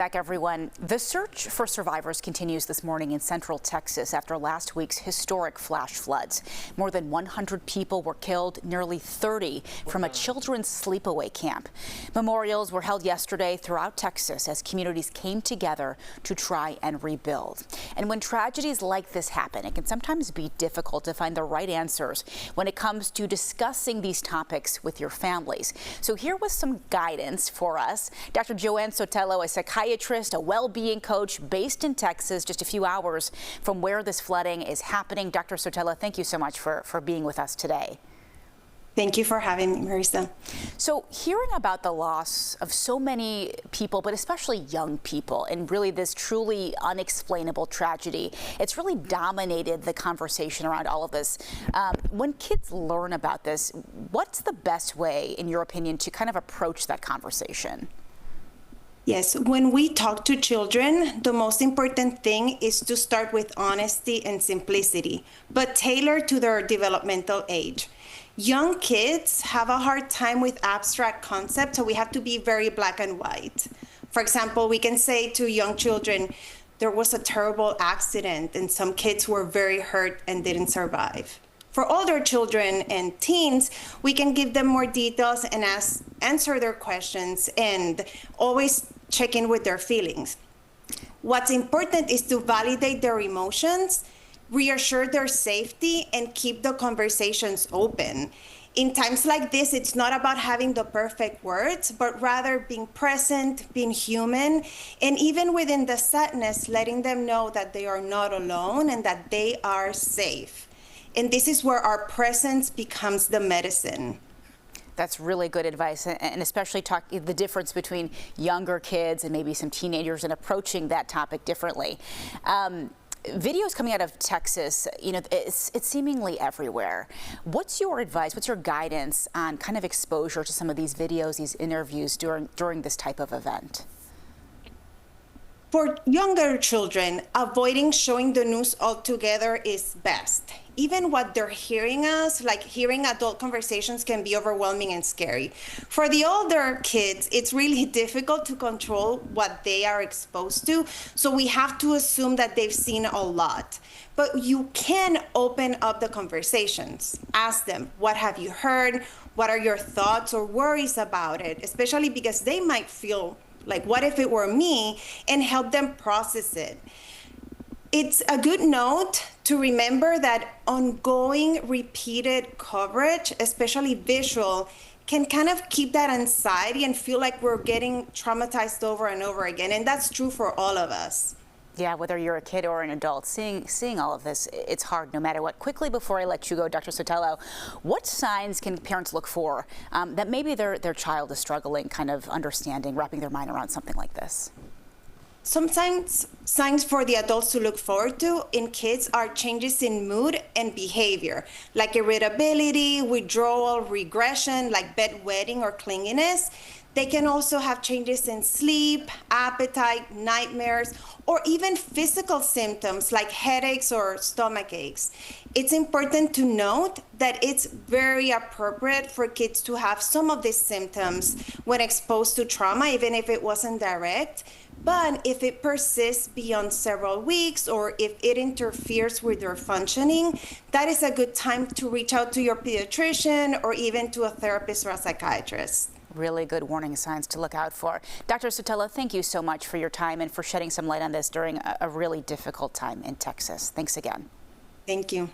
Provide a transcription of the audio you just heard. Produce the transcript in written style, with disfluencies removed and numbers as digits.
Back, everyone. The search for survivors continues this morning in central Texas after last week's historic flash floods. More than 100 people were killed, nearly 30 from a children's sleepaway camp. Memorials were held yesterday throughout Texas as communities came together to try and rebuild. And when tragedies like this happen, it can sometimes be difficult to find the right answers when it comes to discussing these topics with your families. So here was some guidance for us. Dr. Joanne Sotelo, a psychiatrist, a well-being coach based in Texas, just a few hours from where this flooding is happening. Dr. Sotelo, thank you so much for being with us today. Thank you for having me, Marissa. So hearing about the loss of so many people, but especially young people, and really this truly unexplainable tragedy, it's really dominated the conversation around all of this. When kids learn about this, what's the best way, in your opinion, to kind of approach that conversation? Yes, when we talk to children, the most important thing is to start with honesty and simplicity, but tailored to their developmental age. Young kids have a hard time with abstract concepts, so we have to be very black and white. For example, we can say to young children, there was a terrible accident and some kids were very hurt and didn't survive. For older children and teens, we can give them more details and answer their questions and always check in with their feelings. What's important is to validate their emotions, reassure their safety, and keep the conversations open. In times like this, it's not about having the perfect words, but rather being present, being human, and even within the sadness, letting them know that they are not alone and that they are safe. And this is where our presence becomes the medicine. That's really good advice, and especially the difference between younger kids and maybe some teenagers and approaching that topic differently. Videos coming out of Texas, you know, it's seemingly everywhere. What's your advice, what's your guidance on kind of exposure to some of these videos, these interviews during this type of event? For younger children, avoiding showing the news altogether is best. Even what they're hearing like hearing adult conversations, can be overwhelming and scary. For the older kids, it's really difficult to control what they are exposed to, so we have to assume that they've seen a lot. But you can open up the conversations. Ask them, what have you heard? What are your thoughts or worries about it? Especially because they might feel like, what if it were me? And help them process it. It's a good note to remember that ongoing repeated coverage, especially visual, can kind of keep that anxiety and feel like we're getting traumatized over and over again. And that's true for all of us. Yeah, whether you're a kid or an adult, seeing all of this, it's hard no matter what. Quickly, before I let you go, Dr. Sotelo, what signs can parents look for that maybe their child is struggling, kind of understanding, wrapping their mind around something like this? Sometimes signs for the adults to look forward to in kids are changes in mood and behavior, like irritability, withdrawal, regression, like bedwetting or clinginess. They can also have changes in sleep, appetite, nightmares, or even physical symptoms like headaches or stomach aches. It's important to note that it's very appropriate for kids to have some of these symptoms when exposed to trauma, even if it wasn't direct. But if it persists beyond several weeks or if it interferes with their functioning, that is a good time to reach out to your pediatrician or even to a therapist or a psychiatrist. Really good warning signs to look out for. Dr. Sotelo, thank you so much for your time and for shedding some light on this during a really difficult time in Texas. Thanks again. Thank you.